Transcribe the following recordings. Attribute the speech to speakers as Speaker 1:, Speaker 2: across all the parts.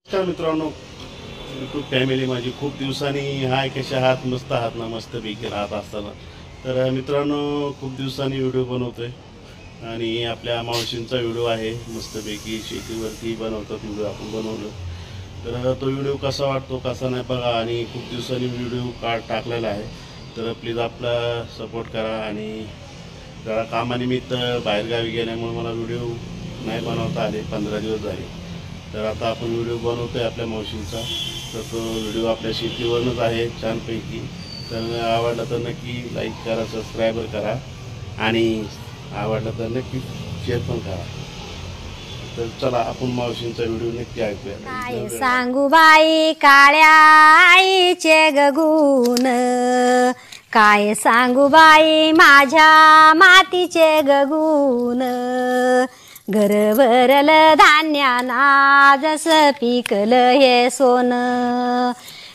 Speaker 1: नमस्कार मित्रांनो, YouTube family माझी खूप दिवसांनी हाय, कशा आहात? मस्त आहात ना? मस्तपैकी राहत असताना तर मित्रांनो खूप दिवसांनी व्हिडिओ बनवतोय आणि आपल्या मावशींचा व्हिडिओ आहे. मस्तपैकी शेतीवरती बनवतात व्हिडिओ आपण बनवलं तर तो व्हिडिओ कसा वाटतो कसा नाही बघा. आणि खूप दिवसांनी व्हिडिओ टाकलेला आहे तर प्लीज आपला सपोर्ट करा. आणि जरा कामानिमित्त बाहेरगावी गेल्यामुळे मला व्हिडिओ नाही बनवता आले, 15 दिवस झाले. तर आता आपण व्हिडिओ बनवतोय आपल्या मावशींचा. तर तो व्हिडिओ आपल्या शेतीवरच आहे छानपैकी. तर आवडला तर नक्की लाईक करा, सबस्क्राईबर करा आणि आवडला तर नक्की शेअर पण करा. तर चला आपण मावशींचा व्हिडिओ नक्की ऐकूया.
Speaker 2: काय सांगू बाई काळ्या आईचे गगुण, काय सांगू बाई माझ्या मातीचे गगुण. घर भरलं धान्याना जसं पिकलं हे सोनं,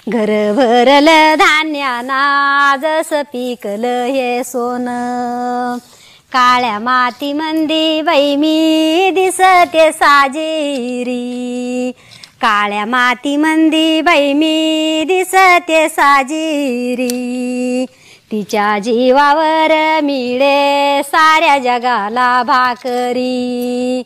Speaker 2: घर भरलं धान्याना जसं पिकलं हे सोनं. काळ्या मातीमंदी बाई मी दिसते साजिरी, काळ्या मातीमंदी बाई मी दिसते साजिरी. तिच्या जीवावर मिळे साऱ्या जगाला भाकरी,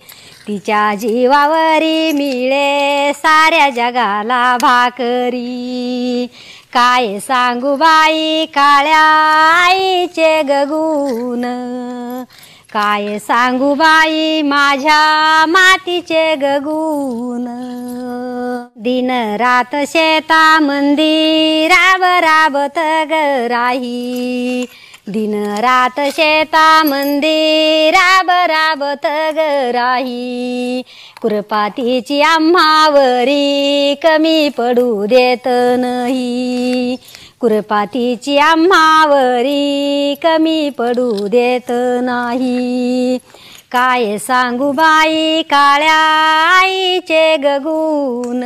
Speaker 2: तिच्या जीवावरी मिळे साऱ्या जगाला भाकरी. काय सांगू बाई काळ्या आईचे गगुण, काय सांगू बाई माझ्या मातीचे गगुण. दिन रात शेतामंदी राब राबत ग राही, दिन रात शेतामंदी राब राबत ग राही. कुरपातीची आम्हावरी कमी पडू देत नाही, कुरपातीची आम्हावरी कमी पडू देत नाही. काय सांगू बाई काळ्या आईचे गगुण,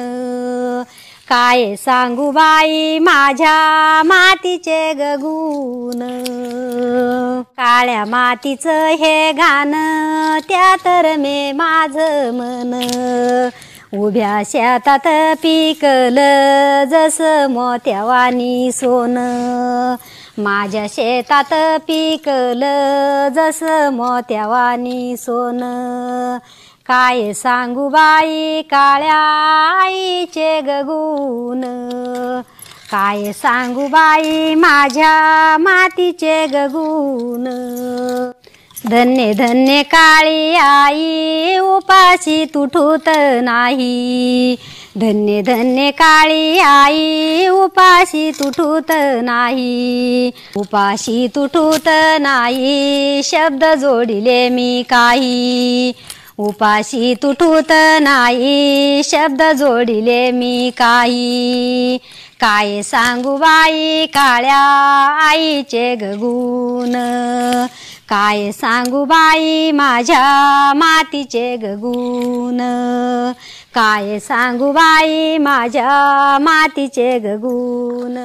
Speaker 2: काय सांगू बाई माझ्या मातीचे गगुण. काळ्या मातीचं हे गाणं त्यात रमे माझं मन, उभ्या शेतात पिकलं जसं मोत्यावानी सोनं, माझ्या शेतात पिकलं जसं मोत्यावानी सोनं. काय सांगू बाई काळ्या आईचे गगुण, काय सांगू बाई माझ्या मातीचे गगुण. धन्य धन्य काळी आई उपाशी तुटूत नाही, धन्य धन्य काळी आई उपाशी तुटूत नाही. उपाशी तुटूत नाही शब्द जोडिले मी काही, उपाशी तुटूत नाही शब्द जोडिले मी काही. काय सांगू बाई काळ्या आईचे गगुण, काय सांगू बाई माझ्या मातीचे गगुण, काय सांगू बाई माझ्या मातीचे गगुण.